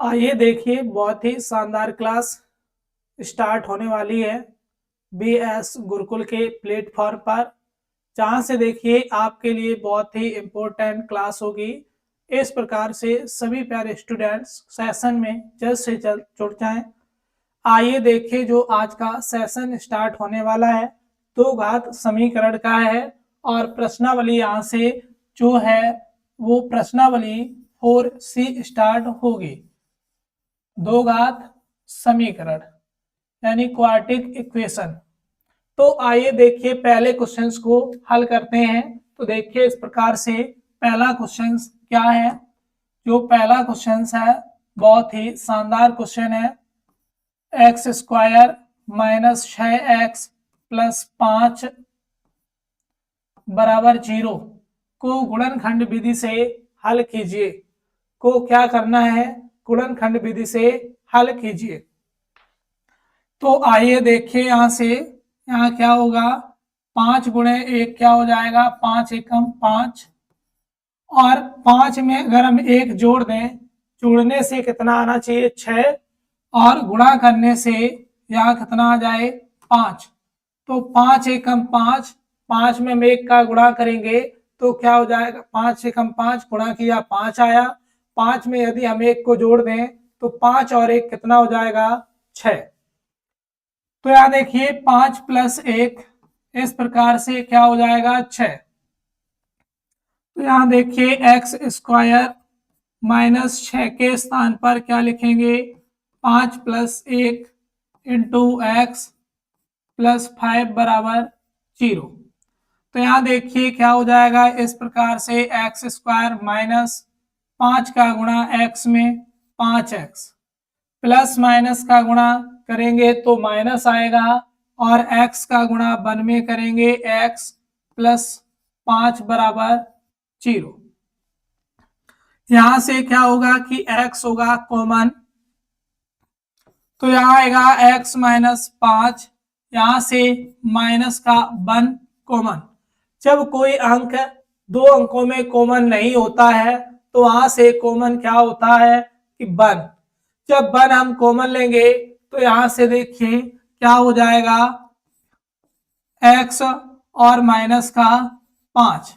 आइए देखिए, बहुत ही शानदार क्लास स्टार्ट होने वाली है बीएस गुरुकुल के प्लेटफॉर्म पर, जहां से देखिए आपके लिए बहुत ही इम्पोर्टेंट क्लास होगी। इस प्रकार से सभी प्यारे स्टूडेंट्स सेशन में जल्द से जल्द जुड़ जाएं। आइए देखिए, जो आज का सेशन स्टार्ट होने वाला है दो घात समीकरण का है, और प्रश्नावली यहाँ से जो है वो प्रश्नावली 4C स्टार्ट होगी। दो घात समीकरण यानी क्वाड्रेटिक इक्वेशन। तो आइए देखिए पहले क्वेश्चंस को हल करते हैं। तो देखिए इस प्रकार से पहला क्वेश्चन क्या है। जो पहला क्वेश्चन है बहुत ही शानदार क्वेश्चन है। X square minus 6x plus 5 बराबर 0 को गुणनखंड विधि से हल कीजिए। को क्या करना है, गुणनखंड विधि से हल कीजिए। तो आइए देखिए यहाँ से, यहाँ क्या होगा, 5 गुणे 1 क्या हो जाएगा, 5 एकम 5, और 5 में अगर हम 1 जोड़ दें, जोड़ने से कितना आना चाहिए 6, और गुणा करने से यहाँ कितना आ जाए 5। तो 5 एकम 5, 5 में हम 1 का गुणा करेंगे तो क्या हो जाएगा, 5 एकम 5 गुणा किया 5 आया। 5 में यदि हम 1 को जोड़ दें तो 5 और 1 कितना हो जाएगा 6। तो यहाँ देखिए 5 प्लस 1 इस प्रकार से क्या हो जाएगा 6। तो यहाँ देखिए एक्स स्क्वायर माइनस 6 के स्थान पर क्या लिखेंगे, 5 प्लस 1 इंटू एक्स प्लस 5 बराबर 0। तो यहाँ देखिए क्या हो जाएगा, इस प्रकार से एक्स स्क्वायर माइनस 5 का गुणा एक्स में 5x प्लस माइनस का गुणा करेंगे तो माइनस आएगा, और x का गुणा 1 में करेंगे x प्लस 5 बराबर 0। यहां से क्या होगा कि x होगा कॉमन, तो यहाँ आएगा x माइनस 5, यहां से माइनस का 1 कॉमन। जब कोई अंक दो अंकों में कॉमन नहीं होता है तो वहां से कॉमन क्या होता है कि 1। जब 1 हम कॉमन लेंगे तो यहां से देखिए क्या हो जाएगा, x और माइनस का 5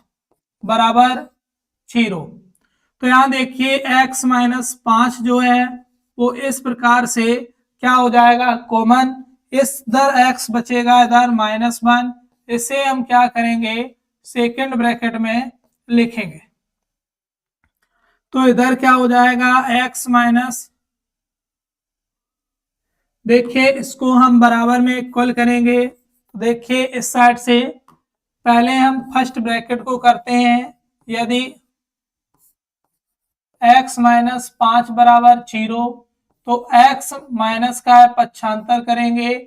बराबर 0। तो यहां देखिए x माइनस 5 जो है वो इस प्रकार से क्या हो जाएगा कॉमन, इस इधर x बचेगा, इधर -1, इसे हम क्या करेंगे सेकेंड ब्रैकेट में लिखेंगे। तो इधर क्या हो जाएगा x माइनस, देखिए इसको हम बराबर में इक्वल करेंगे। देखिए इस साइड से पहले हम फर्स्ट ब्रैकेट को करते हैं, यदि x माइनस 5 बराबर 0 तो x माइनस का पक्षांतर करेंगे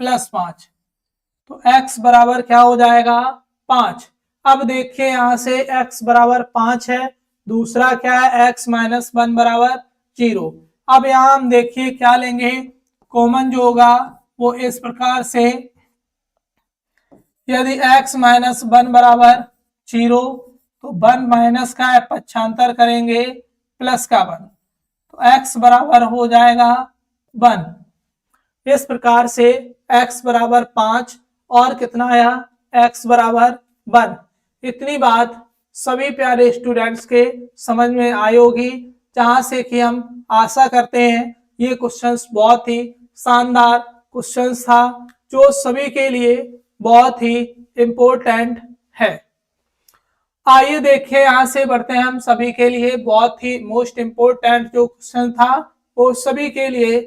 प्लस 5, तो x बराबर क्या हो जाएगा 5। अब देखिए यहां से x बराबर 5 है, दूसरा क्या है x माइनस 1 बराबर 0। अब यहां हम देखिए क्या लेंगे, कॉमन जो होगा वो इस प्रकार से, यदि x माइनस 1 बराबर 0 तो 1 माइनस का पक्षांतर करेंगे प्लस का 1, तो x बराबर हो जाएगा 1। इस प्रकार से x बराबर 5 और कितना आया x बराबर 1। इतनी बात सभी प्यारे स्टूडेंट्स के समझ में आई होगी, जहां से कि हम आशा करते हैं ये क्वेश्चंस बहुत ही शानदार क्वेश्चंस था, जो सभी के लिए बहुत ही इम्पोर्टेंट है। आइए देखिए यहां से बढ़ते हैं, हम सभी के लिए बहुत ही मोस्ट इम्पोर्टेंट जो क्वेश्चन था वो सभी के लिए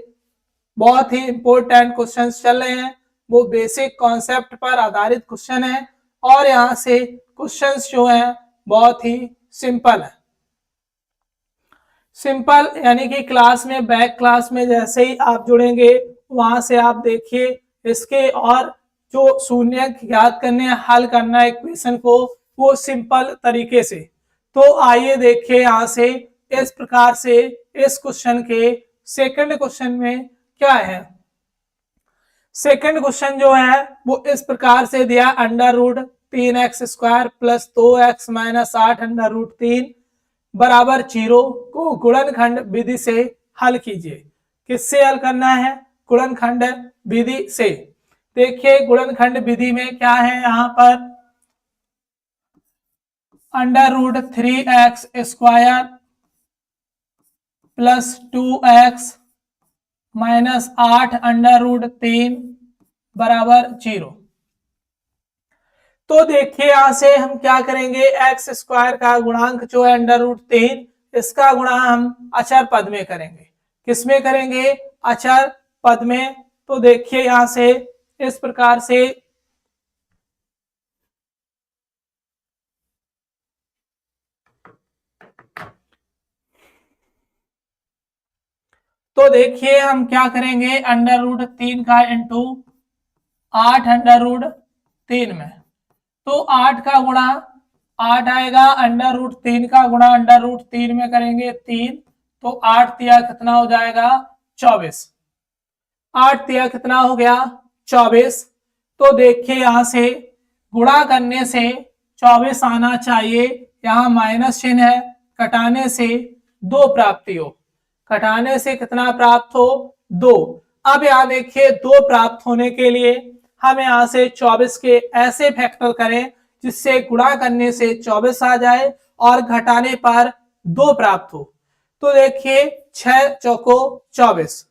बहुत ही इम्पोर्टेंट क्वेश्चंस चल रहे हैं, वो बेसिक कॉन्सेप्ट पर आधारित क्वेश्चन है, और यहाँ से क्वेश्चंस जो हैं बहुत ही सिंपल है। सिंपल यानी कि क्लास में, बैक क्लास में जैसे ही आप जुड़ेंगे वहां से आप देखिए इसके और जो शून्य ज्ञात करने हल करना है इक्वेशन को, वो सिंपल तरीके से। तो आइए देखिए यहाँ से इस प्रकार से इस क्वेश्चन के सेकंड क्वेश्चन में क्या है। सेकंड क्वेश्चन जो है वो इस प्रकार से दिया, under root 3x square plus 2x minus 8 under root 3 बराबर 0 को गुणनखंड विधि से हल कीजिए। किससे हल करना है? गुणनखंड विधि से। देखिए गुणनखंड विधि में क्या है, यहाँ पर √3x² प्लस 2x माइनस 8√3 बराबर 0। तो देखिए यहां से हम क्या करेंगे, x² का गुणांक जो है √3, इसका गुणा हम अचर पद में करेंगे। किसमें करेंगे? अचर पद में। तो देखिए यहां से इस प्रकार से तो देखिए हम क्या करेंगे, √3 का इंटू 8√3 में, तो 8 का गुणा 8 आएगा, √3 का गुणा √3 में करेंगे 3, तो 8 तिया कितना हो जाएगा? 24। 8 तिया कितना हो गया? 24। तो देखिए यहां से गुणा करने से 24 आना चाहिए, यहाँ माइनस चिन्ह है, घटाने से 2 प्राप्ति हो। घटाने से कितना प्राप्त हो? 2। अब यहाँ देखिए 2 प्राप्त होने के लिए हम यहाँ से 24 के ऐसे फैक्टर करें जिससे गुणा करने से 24 आ जाए और घटाने पर 2 प्राप्त हो। तो देखिए 6 चौको 24,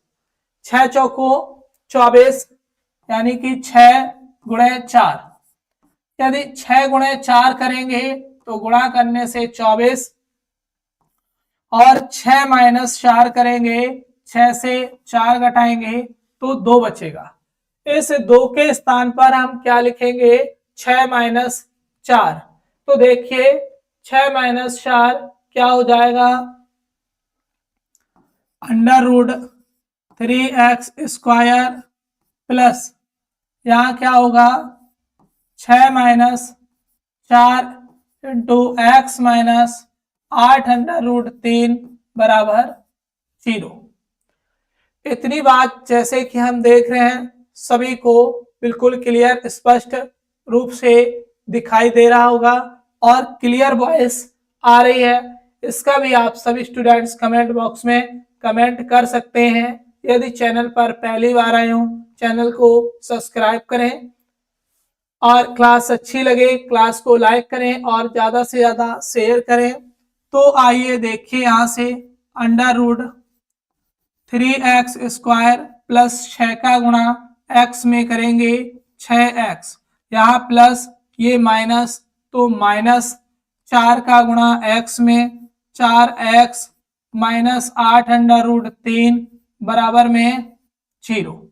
6 चौको 24 यानी कि 6 गुणे 4। यदि 6 गुणे 4 करेंगे तो गुणा करने से 24 और 6 माइनस 4 करेंगे, 6 से 4 घटाएंगे तो 2 बचेगा। इस 2 के स्थान पर हम क्या लिखेंगे? 6 माइनस 4। तो देखिए 6 माइनस 4 क्या हो जाएगा? √3x² प्लस यहाँ क्या होगा? 6 माइनस 4 इंटू x माइनस 8√3 बराबर 0। इतनी बात जैसे कि हम देख रहे हैं सभी को बिल्कुल क्लियर स्पष्ट रूप से दिखाई दे रहा होगा और क्लियर वॉइस आ रही है। इसका भी आप सभी स्टूडेंट्स कमेंट बॉक्स में कमेंट कर सकते हैं। यदि चैनल पर पहली बार आए हो चैनल को सब्सक्राइब करें और क्लास अच्छी लगे क्लास को लाइक करें और ज्यादा से ज्यादा शेयर करें। तो आइए देखिए यहां से √3x² प्लस 6 का गुणा x में करेंगे 6x, यहाँ प्लस ये माइनस, तो माइनस 4 का गुणा x में 4x माइनस 8√3 बराबर में 0।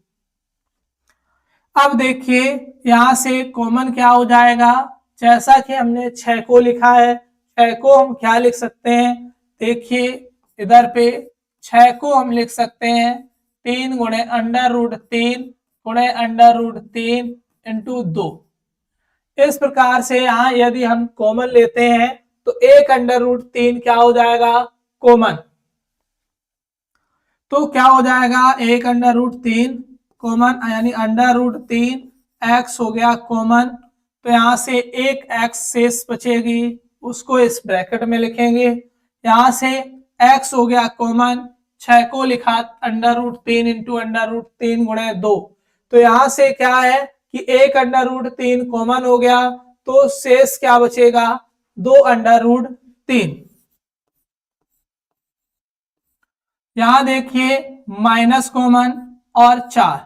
अब देखिए यहां से कॉमन क्या हो जाएगा, जैसा कि हमने 6 को लिखा है 6 को हम क्या लिख सकते हैं? देखिए इधर पे 6 को हम लिख सकते हैं 3 गुणे √3 गुणे √3 इंटू 2। इस प्रकार से यहाँ यदि हम कॉमन लेते हैं तो 1 √3 क्या हो जाएगा? कॉमन। तो क्या हो जाएगा? 1 √3 कॉमन यानी √3x हो गया कॉमन। तो यहां से एक x शेष बचेगी, उसको इस ब्रैकेट में लिखेंगे। यहां से x हो गया कॉमन, 6 को लिखा √3 इंटू √3 गुणे 2। तो यहां से क्या है कि 1 √3 कॉमन हो गया, तो शेष क्या बचेगा? 2 √3। यहां देखिए माइनस कॉमन और 4,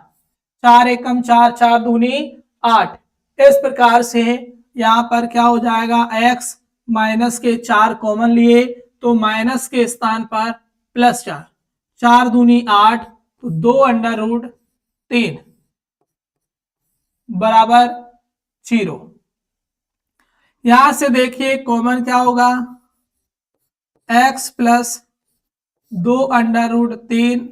4 एकम 4, 4 दूनी 8। इस प्रकार से यहाँ पर क्या हो जाएगा? x माइनस के 4 कॉमन लिए तो माइनस के स्थान पर प्लस 4, 4 दूनी 8, तो 2 √3 बराबर 0। यहां से देखिए कॉमन क्या होगा? x प्लस 2 √3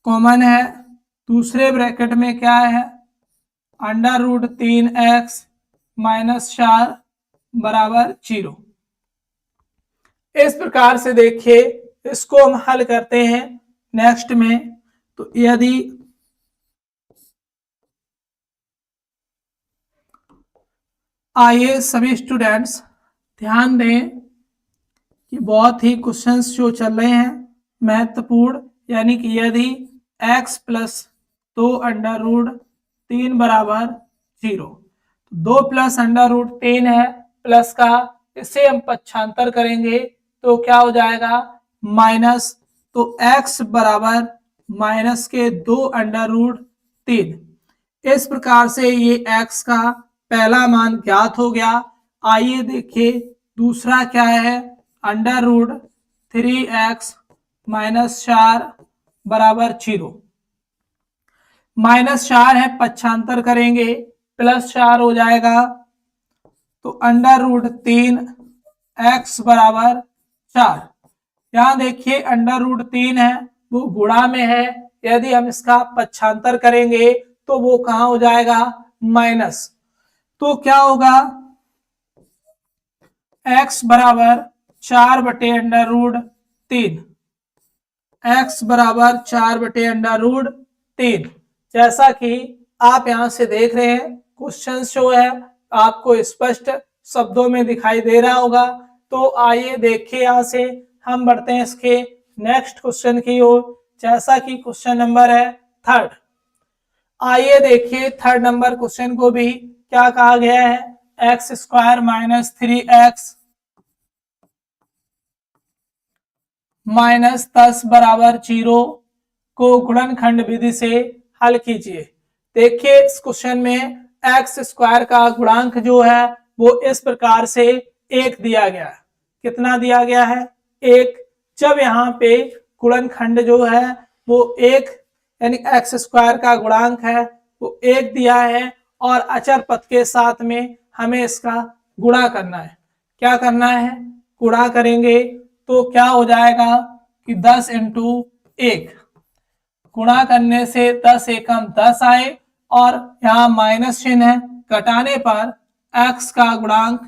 कॉमन है, दूसरे ब्रैकेट में क्या है? √3x माइनस 4 बराबर 0। इस प्रकार से देखिए इसको हम हल करते हैं नेक्स्ट में। तो यदि आइए सभी स्टूडेंट्स ध्यान दें कि बहुत ही क्वेश्चंस जो चल रहे हैं महत्वपूर्ण, यानी कि यदि x प्लस 2 अंडर रूट 3 बराबर 0, 2 प्लस अंडर रूट 3 है प्लस का, इसे हम पक्षांतर करेंगे तो क्या हो जाएगा माइनस, तो x बराबर माइनस के 2 अंडर रूट 3। इस प्रकार से ये x का पहला मान ज्ञात हो गया। आइए देखिए दूसरा क्या है, अंडर रूट 3x माइनस 4 बराबर 0। माइनस 4 है, पक्षांतर करेंगे प्लस 4 हो जाएगा, तो अंडर रूट 3x बराबर 4। यहां देखिए अंडर रूट 3 है वो गुणा में है, यदि हम इसका पक्षांतर करेंगे तो वो कहां हो जाएगा माइनस, तो क्या होगा x बराबर 4 बटे अंडर रूट 3, x बराबर 4 बटे अंडर रूट 3। जैसा कि आप यहां से देख रहे हैं क्वेश्चन जो है आपको स्पष्ट शब्दों में दिखाई दे रहा होगा। तो आइए देखिए यहां से हम बढ़ते हैं इसके नेक्स्ट क्वेश्चन की ओर, जैसा कि क्वेश्चन नंबर है थर्ड। आइए देखिए थर्ड नंबर क्वेश्चन को भी क्या कहा गया है, x square minus 3x minus 10 बराबर 0 को गुणनखंड विधि से हल कीजिए। देखिए इस क्वेश्चन में एक्स स्क्वायर का गुणांक जो है वो इस प्रकार से 1 दिया गया है। कितना दिया गया है 1। जब यहाँ पे गुणनखंड जो है वो 1 यानी एक्स स्क्वायर का गुणांक है वो 1 दिया है और अचर पद के साथ में हमें इसका गुणा करना है। क्या करना है, गुणा करेंगे तो क्या हो जाएगा कि 10 इंटू 1, गुणा करने से 10 एकम 10 आए और यहाँ माइनस चिन्ह है, घटाने पर x का गुणांक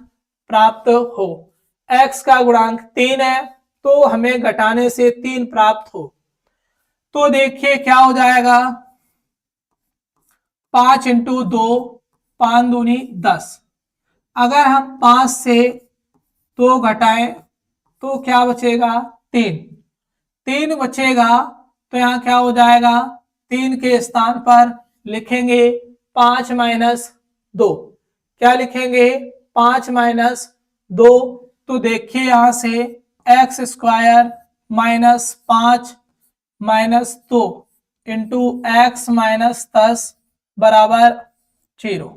प्राप्त हो। x का गुणांक 3 है तो हमें घटाने से 3 प्राप्त हो, तो देखिए क्या हो जाएगा 5 इंटू 2, 5 दूनी 10। अगर हम 5 से 2 घटाएं तो क्या बचेगा 3 बचेगा, तो यहाँ क्या हो जाएगा 3 के स्थान पर लिखेंगे 5 माइनस 2। क्या लिखेंगे 5 माइनस 2, तो देखिए यहां से x square minus 5 minus 2 into x minus 10 बराबर 0।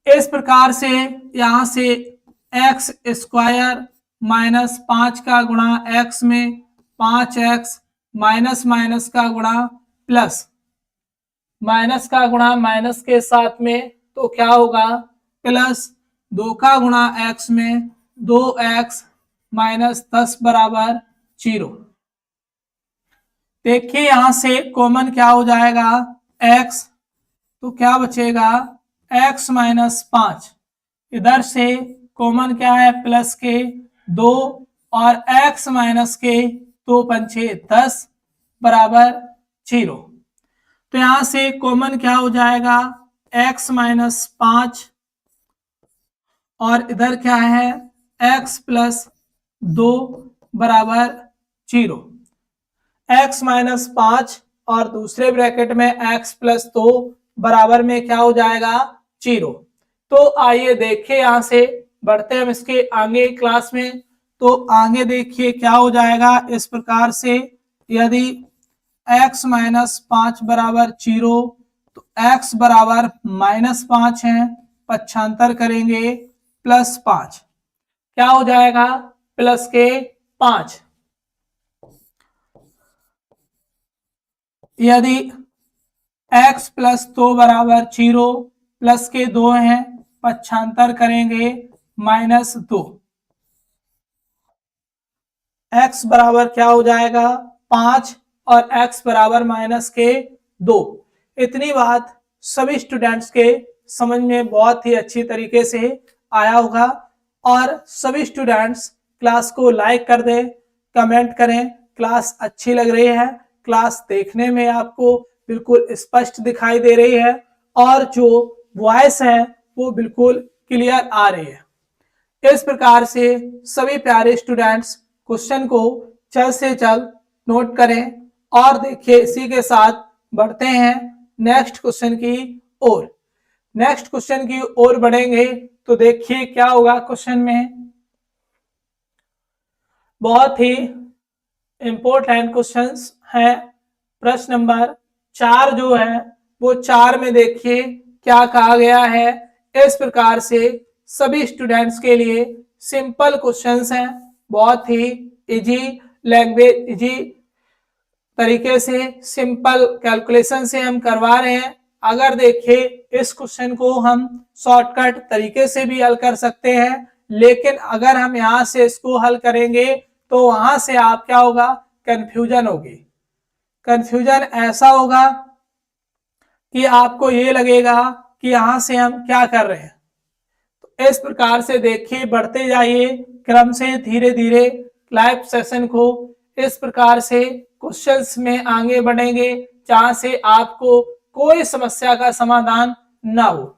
इस प्रकार से यहां से एक्स स्क्वायर माइनस 5 का गुणा एक्स में 5x माइनस माइनस का गुणा प्लस, माइनस का गुणा माइनस के साथ में तो क्या होगा प्लस 2 का गुणा x में 2x माइनस 10 बराबर 0। देखिए यहां से कॉमन क्या हो जाएगा x, तो क्या बचेगा x माइनस 5, इधर से कॉमन क्या है प्लस के 2 और x माइनस के 2 पंचे 10 बराबर 0। तो यहां से कॉमन क्या हो जाएगा x माइनस 5 और इधर क्या है x प्लस 2 बराबर 0। x माइनस 5 और दूसरे ब्रैकेट में x प्लस 2 बराबर में क्या हो जाएगा 0। तो आइए देखिए यहां से बढ़ते हैं हम इसके आगे क्लास में। तो आगे देखिए क्या हो जाएगा इस प्रकार से, यदि x माइनस 5 बराबर 0 तो x बराबर माइनस 5 है, पक्षांतर करेंगे प्लस 5, क्या हो जाएगा प्लस के 5। यदि x प्लस 2 बराबर 0 प्लस के 2 हैं, पक्षांतर करेंगे माइनस 2, x बराबर क्या हो जाएगा 5 और x बराबर माइनस के 2। इतनी बात सभी स्टूडेंट्स के समझ में बहुत ही अच्छी तरीके से आया होगा और सभी स्टूडेंट्स क्लास को लाइक कर दें, कमेंट करें क्लास अच्छी लग रही है, क्लास देखने में आपको बिल्कुल स्पष्ट दिखाई दे रही है और जो वॉइस है वो बिल्कुल क्लियर आ रही है। इस प्रकार से सभी प्यारे स्टूडेंट्स क्वेश्चन को जल्द से जल्द नोट करें। और देखिए इसी के साथ बढ़ते हैं नेक्स्ट क्वेश्चन की ओर। नेक्स्ट क्वेश्चन की ओर बढ़ेंगे तो देखिए क्या होगा क्वेश्चन में। बहुत ही इंपॉर्टेंट क्वेश्चंस है। प्रश्न नंबर 4 जो है वो 4 में देखिए क्या कहा गया है। इस प्रकार से सभी स्टूडेंट्स के लिए सिंपल क्वेश्चंस हैं, बहुत ही इजी लैंग्वेज, इजी तरीके से सिंपल कैलकुलेशन से हम करवा रहे हैं। अगर देखिए इस क्वेश्चन को हम शॉर्टकट तरीके से भी हल कर सकते हैं, लेकिन अगर हम यहां से इसको हल करेंगे तो वहां से आप क्या होगा, कंफ्यूजन होगी। कंफ्यूजन ऐसा होगा कि आपको ये लगेगा कि यहां से हम क्या कर रहे हैं। तो इस प्रकार से देखिए बढ़ते जाइए क्रम से, धीरे धीरे लाइव सेशन को इस प्रकार से क्वेश्चंस में आगे बढ़ेंगे जहां से आपको कोई समस्या का समाधान ना हो।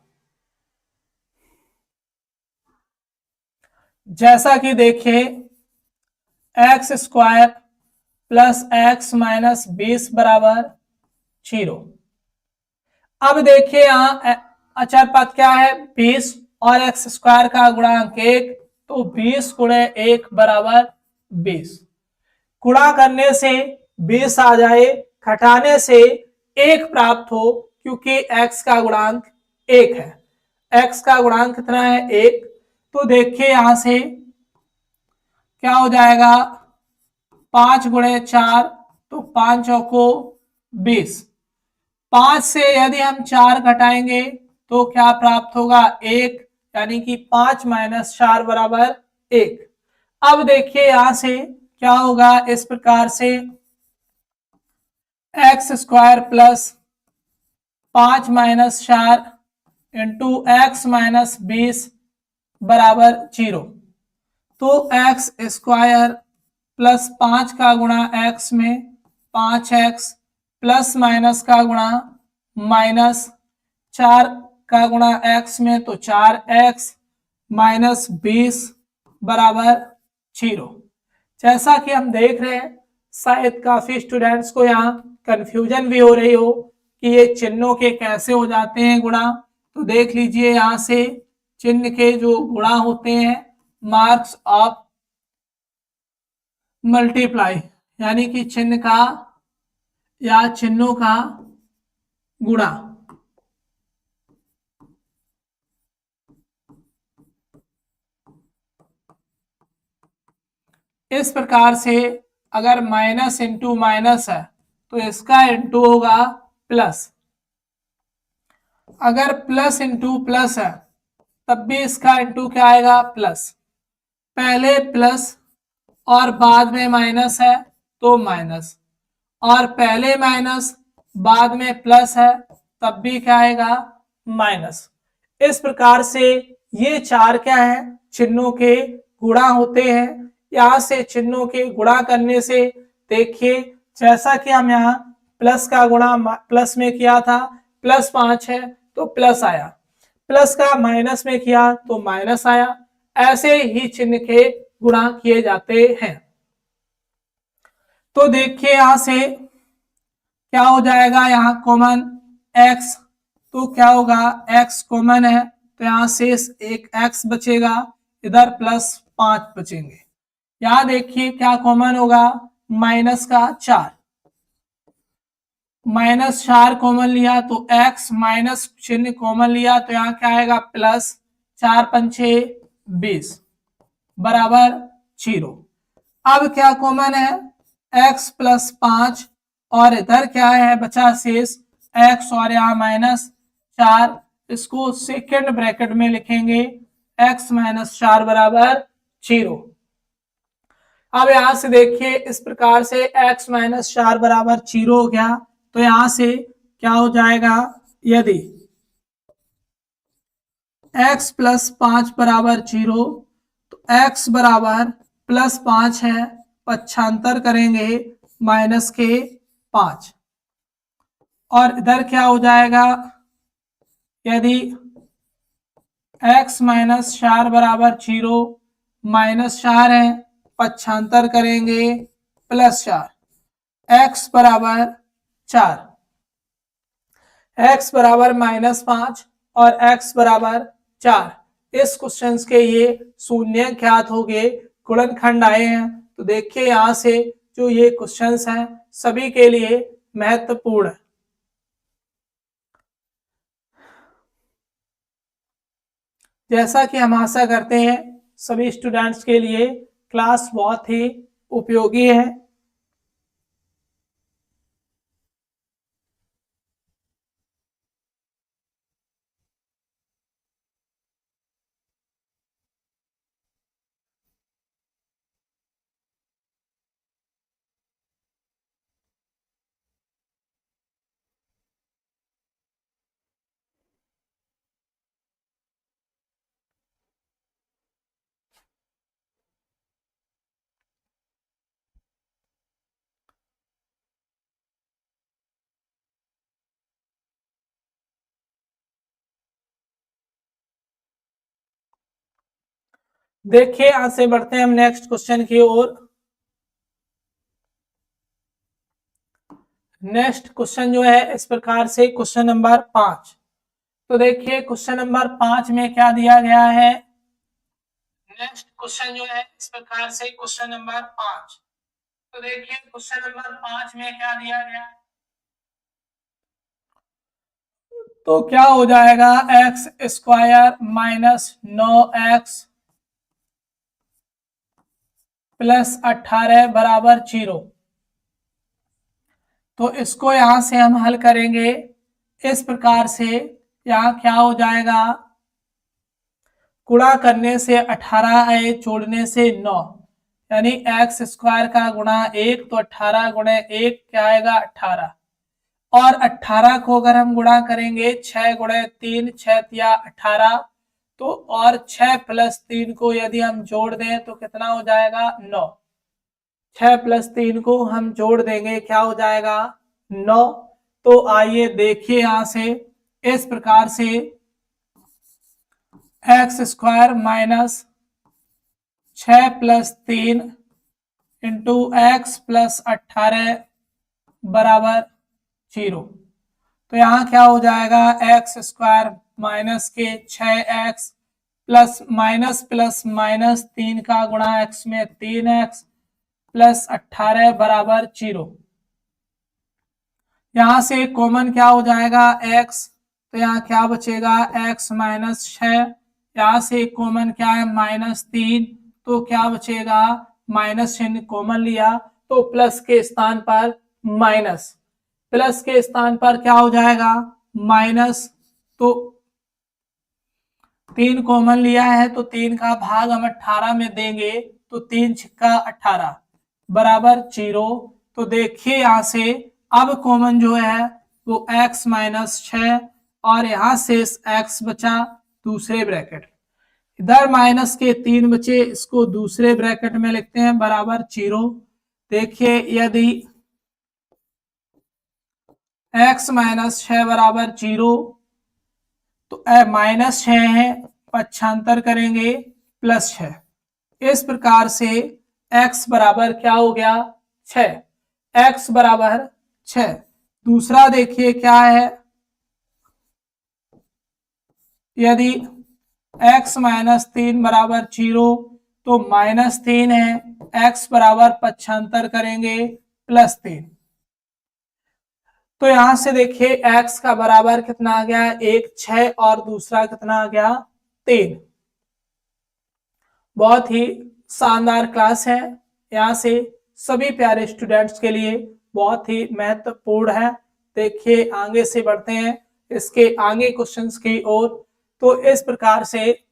जैसा कि देखिए x square plus x minus 20 बराबर 0। अब देखिए यहां अचर पद क्या है 20 और एक्स स्क्वायर का गुणांक 1, तो 20 गुणे 1 बराबर 20। गुणा करने से 20 आ जाए, घटाने से 1 प्राप्त हो, क्योंकि x का गुणांक 1 है। x का गुणांक कितना है 1। तो देखिए यहां से क्या हो जाएगा 5 गुणे 4, तो 5 चौको 20। 5 से यदि हम 4 घटाएंगे तो क्या प्राप्त होगा 1, यानी कि 5 माइनस 4 बराबर 1। अब देखिए यहां से क्या होगा, इस प्रकार से x square plus 5 minus 4 into x minus 20 बराबर 0। तो एक्स स्क्वायर प्लस 5 का गुणा एक्स में 5x प्लस माइनस का गुणा माइनस 4 का गुणा x में तो 4x माइनस 20 बराबर 0। जैसा कि हम देख रहे हैं शायद काफी स्टूडेंट्स को यहाँ कंफ्यूजन भी हो रही हो कि ये चिन्हों के कैसे हो जाते हैं गुणा। तो देख लीजिए यहाँ से चिन्ह के जो गुणा होते हैं मार्क्स ऑफ मल्टीप्लाई, यानी कि चिन्ह का या चिन्हों का गुणा। इस प्रकार से अगर माइनस इंटू माइनस है तो इसका इंटू होगा प्लस। अगर प्लस इंटू प्लस है तब भी इसका इंटू क्या आएगा प्लस। पहले प्लस और बाद में माइनस है तो माइनस, और पहले माइनस बाद में प्लस है तब भी क्या आएगा माइनस। इस प्रकार से ये 4 क्या है चिन्हों के गुणा होते हैं। यहां से चिन्हों के गुणा करने से देखिए जैसा कि हम यहाँ प्लस का गुणा प्लस में किया था, प्लस 5 है तो प्लस आया, प्लस का माइनस में किया तो माइनस आया। ऐसे ही चिन्ह के गुणा किए जाते हैं। तो देखिए यहां से क्या हो जाएगा, यहाँ कॉमन x, तो क्या होगा x कॉमन है तो यहां से एक x बचेगा, इधर प्लस 5 बचेंगे। यहां देखिए क्या कॉमन होगा माइनस का 4, माइनस 4 कॉमन लिया तो x माइनस चिन्ह कॉमन लिया तो यहाँ क्या आएगा प्लस 4 पंचे 20 बराबर 0। अब क्या कॉमन है x प्लस 5, और इधर क्या है बचा शेष x और यहाँ माइनस 4, इसको सेकेंड ब्रैकेट में लिखेंगे x माइनस 4 बराबर 0। अब यहां से देखिए इस प्रकार से x माइनस 4 बराबर 0 हो गया। तो यहां से क्या हो जाएगा, यदि x प्लस 5 बराबर 0 तो x बराबर प्लस 5 है, पक्षांतर करेंगे माइनस के 5, और इधर क्या हो जाएगा यदि x माइनस 4 बराबर 0 माइनस 4 है, पक्षांतर करेंगे प्लस 4, एक्स बराबर 4, एक्स बराबर -5 और एक्स बराबर 4। इस क्वेश्चन के ये शून्य ज्ञात हो गए, गुणनखंड आए हैं। तो देखिए यहां से जो ये क्वेश्चंस हैं सभी के लिए महत्वपूर्ण है। जैसा कि हम आशा करते हैं सभी स्टूडेंट्स के लिए क्लास बहुत ही उपयोगी है। देखिए आज से बढ़ते हैं हम नेक्स्ट क्वेश्चन की ओर। नेक्स्ट क्वेश्चन जो है इस प्रकार से क्वेश्चन नंबर 5। तो देखिए क्वेश्चन नंबर 5 में क्या दिया गया है। नेक्स्ट क्वेश्चन जो है इस प्रकार से क्वेश्चन नंबर 5। तो देखिए क्वेश्चन नंबर 5 में क्या दिया गया। तो क्या हो जाएगा, एक्स स्क्वायर -9x +18 बराबर 0। तो इसको यहां से हम हल करेंगे इस प्रकार से। यहां क्या हो जाएगा, गुणा करने से 18 आए, जोड़ने से 9, यानी एक्स स्क्वायर का गुणा 1, तो 18 गुणे 1 क्या आएगा 18। और 18 को अगर हम गुणा करेंगे 6 गुणे 3, 6 या 18, तो और 6 + 3 को यदि हम जोड़ दें तो कितना हो जाएगा 9। 6 + 3 को हम जोड़ देंगे क्या हो जाएगा 9। तो आइए देखिए यहां से इस प्रकार से एक्स स्क्वायर -6 + 3 इंटू एक्स +18 बराबर 0। तो यहाँ क्या हो जाएगा, एक्स स्क्वायर माइनस के 6x प्लस माइनस 3 का गुणा x में 3x +18 बराबर 0। यहां से कॉमन क्या हो जाएगा x, तो यहाँ क्या बचेगा x -6। यहाँ से कॉमन क्या है -3, तो क्या बचेगा माइनस चिन्ह कॉमन लिया तो प्लस के स्थान पर माइनस, प्लस के स्थान पर क्या हो जाएगा माइनस। तो 3 कॉमन लिया है तो 3 का भाग हम 18 में देंगे तो 3 छिक्का 18 बराबर 0। तो देखिए यहां से अब कॉमन जो है वो x -6 और यहां से x बचा दूसरे ब्रैकेट, इधर माइनस के 3 बचे, इसको दूसरे ब्रैकेट में लिखते हैं बराबर 0। देखिए यदि x -6 बराबर 0 तो -6 है, पक्षांतर करेंगे +6। इस प्रकार से x बराबर क्या हो गया 6, x बराबर 6। दूसरा देखिए क्या है, यदि x -3 बराबर 0 तो -3 है, x बराबर पक्षांतर करेंगे +3। तो यहां से देखिए x का बराबर कितना आ गया 1 6 और दूसरा कितना आ गया 3। बहुत ही शानदार क्लास है, यहाँ से सभी प्यारे स्टूडेंट्स के लिए बहुत ही महत्वपूर्ण है। देखिए आगे से बढ़ते हैं इसके आगे क्वेश्चंस की ओर। तो इस प्रकार से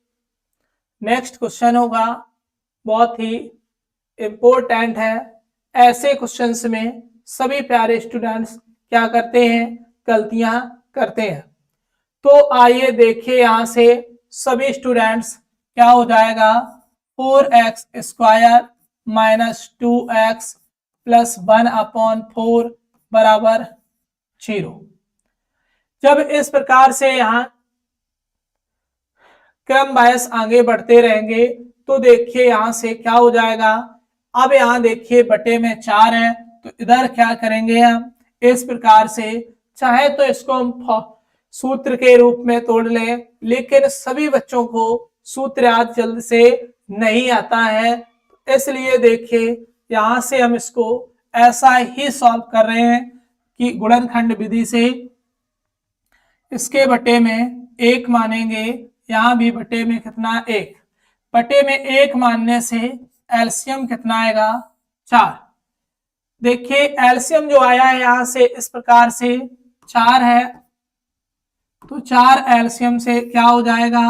नेक्स्ट क्वेश्चन होगा, बहुत ही इम्पोर्टेंट है। ऐसे क्वेश्चंस में सभी प्यारे स्टूडेंट्स क्या करते हैं, गलतियां करते हैं। तो आइए देखिए यहां से सभी स्टूडेंट्स क्या हो जाएगा 4x स्क्वायर -2x +1/4 बराबर 0। जब इस प्रकार से यहां क्रम वाइज आगे बढ़ते रहेंगे तो देखिए यहां से क्या हो जाएगा, अब यहाँ देखिए बटे में 4 है, तो इधर क्या करेंगे हम इस प्रकार से, चाहे तो इसको हम सूत्र के रूप में तोड़ लें, लेकिन सभी बच्चों को सूत्र याद जल्द से नहीं आता है, इसलिए देखिए यहां से हम इसको ऐसा ही सॉल्व कर रहे हैं कि गुणनखंड विधि से इसके बटे में 1 मानेंगे, यहां भी बटे में कितना 1, बटे में 1 मानने से एलसीएम कितना आएगा 4। देखिए एलसीएम जो आया है यहां से इस प्रकार से 4 है, तो 4 एलसीएम से क्या हो जाएगा,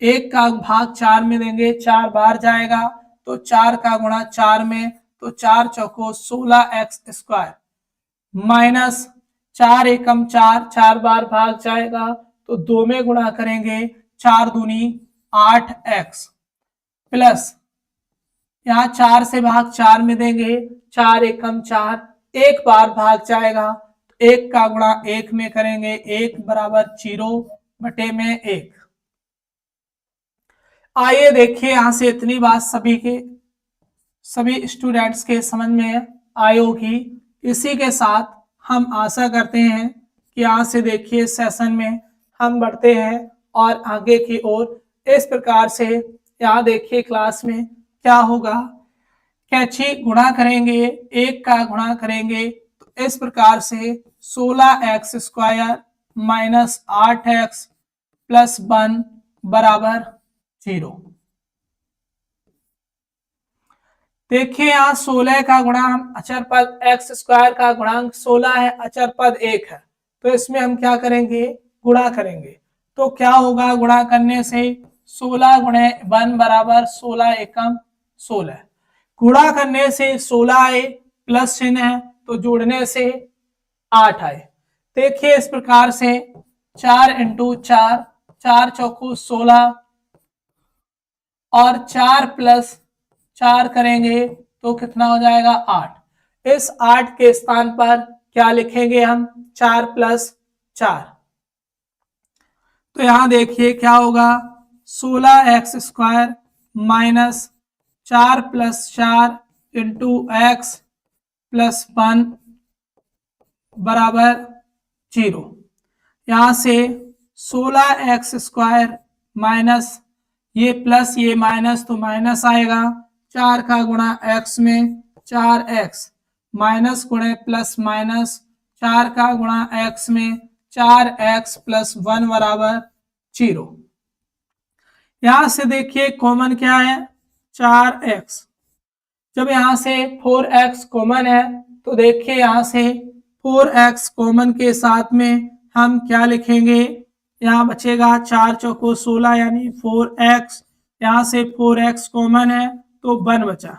1 का भाग 4 में देंगे, 4 बार जाएगा, तो 4 का गुणा 4 में, तो 4 चौको 16x² माइनस 4 एकम 4, 4 बार भाग जाएगा, तो 2 में गुणा करेंगे, 4 दूनी 8x प्लस यहाँ 4 से भाग 4 में देंगे, 4 एकम 4, 1 बार भाग जाएगा, 1 का गुणा 1 में करेंगे, 1 बराबर 0 बटे में 1। आइए देखिए यहां से इतनी बात सभी स्टूडेंट्स के समझ में आई होगी। इसी के साथ हम आशा करते हैं कि यहाँ से देखिए सेशन में हम बढ़ते हैं और आगे की ओर। इस प्रकार से यहाँ देखिए क्लास में क्या होगा, कैची गुणा करेंगे, 1 का गुणा करेंगे, तो इस प्रकार से 16x² माइनस 8x प्लस 1 बराबर 0। देखिए यहाँ 16 का गुणांक अचर पद x² का गुणांक 16 है, अचर पद 1 है, तो इसमें हम क्या करेंगे गुणा करेंगे, तो क्या होगा गुणा करने से 16 गुणे 1 बराबर 16 एकम 16, गुणा करने से 16 आए प्लस चिन्ह है, तो जोड़ने से 8 आए। देखिए इस प्रकार से 4 इंटू 4, 4 चौको 16 और 4 प्लस 4 करेंगे तो कितना हो जाएगा 8। इस 8 के स्थान पर क्या लिखेंगे हम 4 प्लस 4, तो यहां देखिए क्या होगा 16x² minus 4 plus 4 into x plus 1 बराबर 0। यहां से 16x² माइनस ये प्लस ये माइनस, तो माइनस आएगा, 4 का गुणा x में 4x माइनस गुणे प्लस माइनस 4 का गुणा x में 4x प्लस 1 बराबर 0। यहां से देखिए कॉमन क्या है 4x, जब यहां से 4x कॉमन है तो देखिए यहां से 4x कॉमन के साथ में हम क्या लिखेंगे, यहाँ बचेगा 4 चौको 16 यानी 4x, यहां से 4x कॉमन है तो 1 बचा,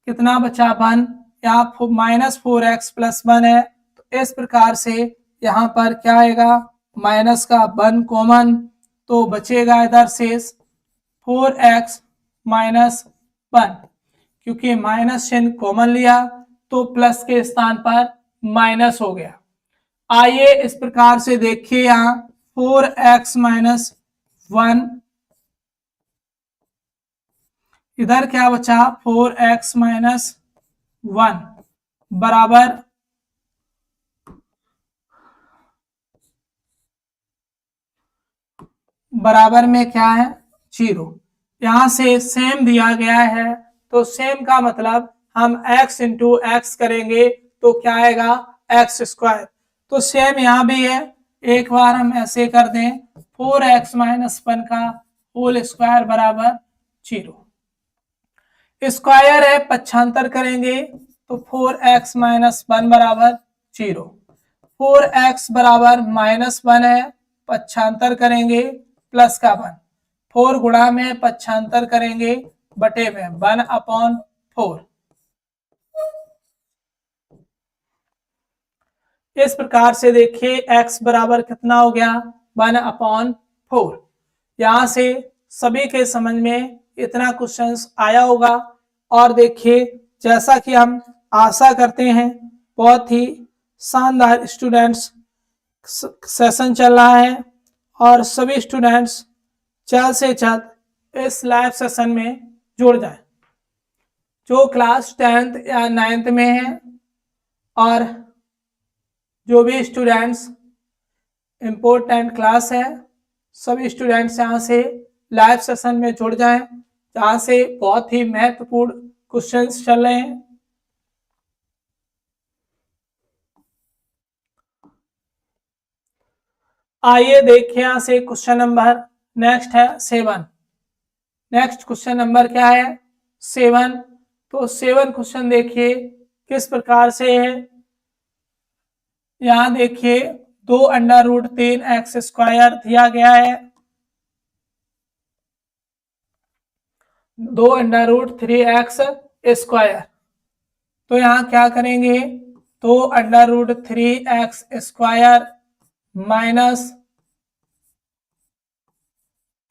कितना बचा 1, यहाँ माइनस 4x प्लस 1 है, तो इस प्रकार से यहाँ पर क्या आएगा माइनस का 1 कॉमन, तो बचेगा इधर शेष 4x माइनस 1, क्योंकि माइनस चिन्ह कॉमन लिया तो प्लस के स्थान पर माइनस हो गया। आइए इस प्रकार से देखिए यहाँ 4x माइनस 1, इधर क्या बचा 4x माइनस 1 बराबर में क्या है 0। यहां से सेम दिया गया है, तो सेम का मतलब हम x इंटू एक्स करेंगे तो क्या आएगा x², तो सेम यहां भी है, एक बार हम ऐसे कर दें 4x माइनस 1 का होल स्क्वायर बराबर 0, स्क्वायर है पक्षांतर करेंगे तो 4x माइनस 1 बराबर 0, 4x बराबर माइनस 1 है, पक्षांतर करेंगे प्लस का 1, 4 गुणा में पक्षांतर करेंगे बटे में 1/4। इस प्रकार से देखिए x बराबर कितना हो गया 1/4। यहां से सभी के समझ में इतना क्वेश्चंस आया होगा। और देखिए जैसा कि हम आशा करते हैं बहुत ही शानदार स्टूडेंट्स सेशन चल रहा है और सभी स्टूडेंट्स जल्द से जल्द इस लाइव सेशन में जुड़ जाएं। जो क्लास 10th या 9th में है और जो भी स्टूडेंट्स इम्पोर्टेंट क्लास है, सभी स्टूडेंट्स यहाँ से लाइव सेशन में जुड़ जाएं, जहाँ से बहुत ही महत्वपूर्ण क्वेश्चंस चल रहे हैं। आइए देखिए यहाँ से क्वेश्चन नंबर नेक्स्ट है 7। नेक्स्ट क्वेश्चन नंबर क्या है? 7। तो 7 क्वेश्चन देखिए किस प्रकार से है। यहां देखिए 2√3x² दिया गया है, 2√3x²। तो यहाँ क्या करेंगे? तो √3x² माइनस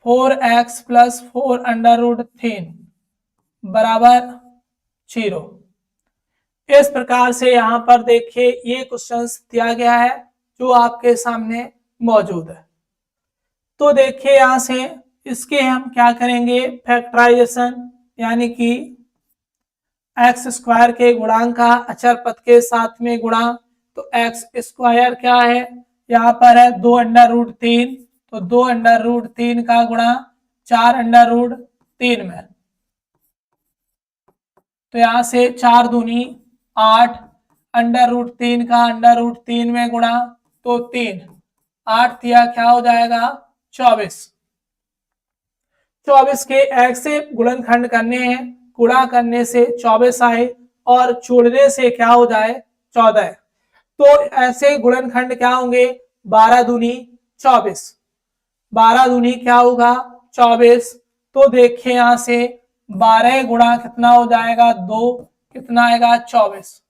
4x प्लस 4√3 बराबर 0। इस प्रकार से यहाँ पर देखिए ये क्वेश्चन दिया गया है जो आपके सामने मौजूद है। तो देखिए यहाँ से इसके हम क्या करेंगे? फैक्टराइजेशन, यानी कि x² के गुणांक का अचर पद के साथ में गुणा। तो x² क्या है? यहाँ पर है 2√3, तो 2√3 का गुणा 4√3 में। तो यहाँ से 4 दूनी 8, √3 का √3 में गुणा तो 3, 8 दिया क्या हो जाएगा? 24। 24 के एक से गुणनखंड करने हैं, गुणा करने से 24 आए और जोड़ने से क्या हो जाए? 14। तो ऐसे गुणनखंड क्या होंगे? 12 दूनी 24, 12 दूनी क्या होगा? 24। तो देखिए यहाँ से 12 गुणा कितना हो जाएगा? 2, कितना आएगा? 24।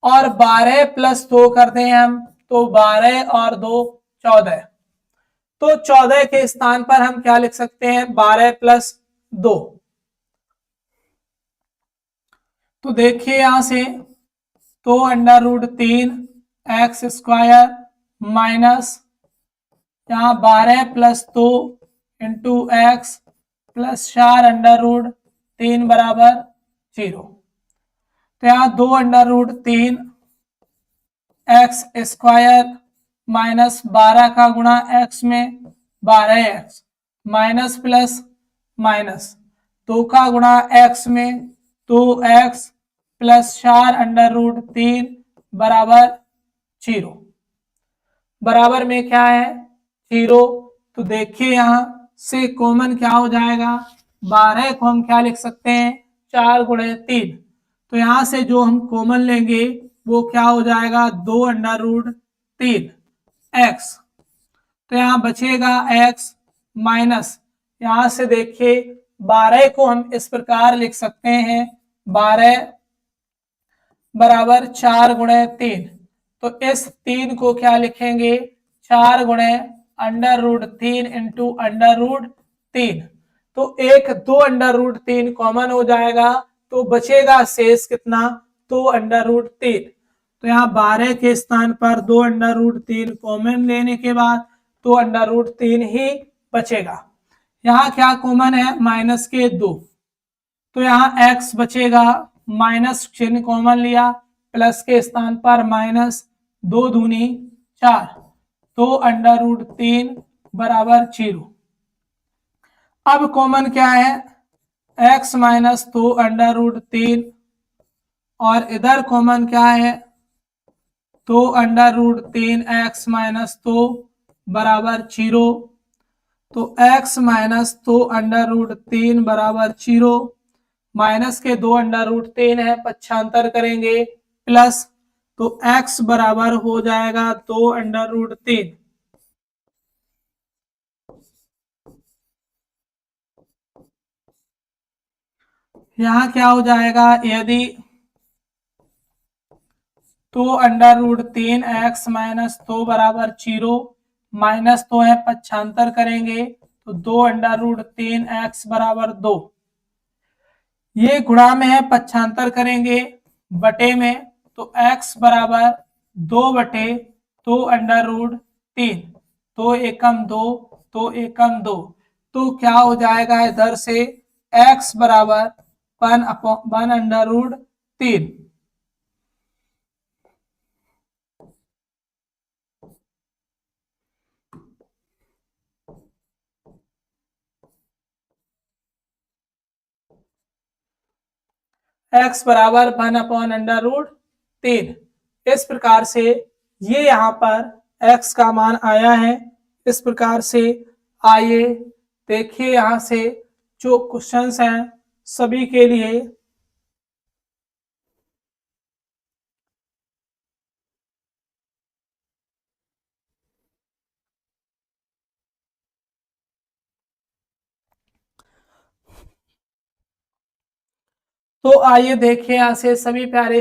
और 12 प्लस 2 करते हैं हम, तो 12 और 2 14। तो 14 के स्थान पर हम क्या लिख सकते हैं? 12 प्लस 2। तो देखिए यहां से तो √3x² माइनस यहाँ 12 प्लस 2 इंटू एक्स प्लस 4√3 बराबर 0। तो यहाँ 2√3x² माइनस 12 का गुणा x में 12x माइनस प्लस माइनस 2 का गुणा x में 2x प्लस 4√3 बराबर 0। बराबर में क्या है? 0। तो देखिए यहाँ से कॉमन क्या हो जाएगा? 12 को हम क्या लिख सकते हैं? 4 गुणे 3। तो यहाँ से जो हम कॉमन लेंगे वो क्या हो जाएगा? 2√3x। तो यहाँ बचेगा x माइनस, यहाँ से देखिए 12 को हम इस प्रकार लिख सकते हैं, 12 बराबर 4 गुणे 3। तो इस 3 को क्या लिखेंगे? 4 गुणे √3 इंटू √3। तो एक 2√3 कॉमन हो जाएगा, तो बचेगा शेष कितना? 2√3। तो यहाँ 12 के स्थान पर 2√3 कॉमन लेने के बाद 2√3 ही बचेगा। यहाँ क्या कॉमन है? माइनस के 2। तो यहाँ x बचेगा, माइनस चिन्ह कॉमन लिया, प्लस के स्थान पर माइनस, 2 दूनी 4, तो √3 बराबर 0। अब कॉमन क्या है? x माइनस 2√3 और इधर कॉमन क्या है? तो √3x माइनस 2 बराबर 0। तो x माइनस 2√3 बराबर 0, माइनस के 2√3 है, पक्षांतर करेंगे प्लस, तो x बराबर हो जाएगा 2√3। यहाँ क्या हो जाएगा? यदि तो √3x माइनस 2 बराबर 0, माइनस 2 है, पक्षांतर करेंगे तो 2√3x बराबर 2। ये गुणा में है, पक्षांतर करेंगे बटे में, तो x बराबर 2/2√3, तो एकम 2, तो एकम 2। तो क्या हो जाएगा? इधर से x बराबर वन अंडर रूट 3। x बराबर 1/√3। इस प्रकार से ये यहाँ पर x का मान आया है। इस प्रकार से आइए देखिए यहाँ से जो क्वेश्चंस हैं सभी के लिए तो आइए देखिए यहाँ से सभी प्यारे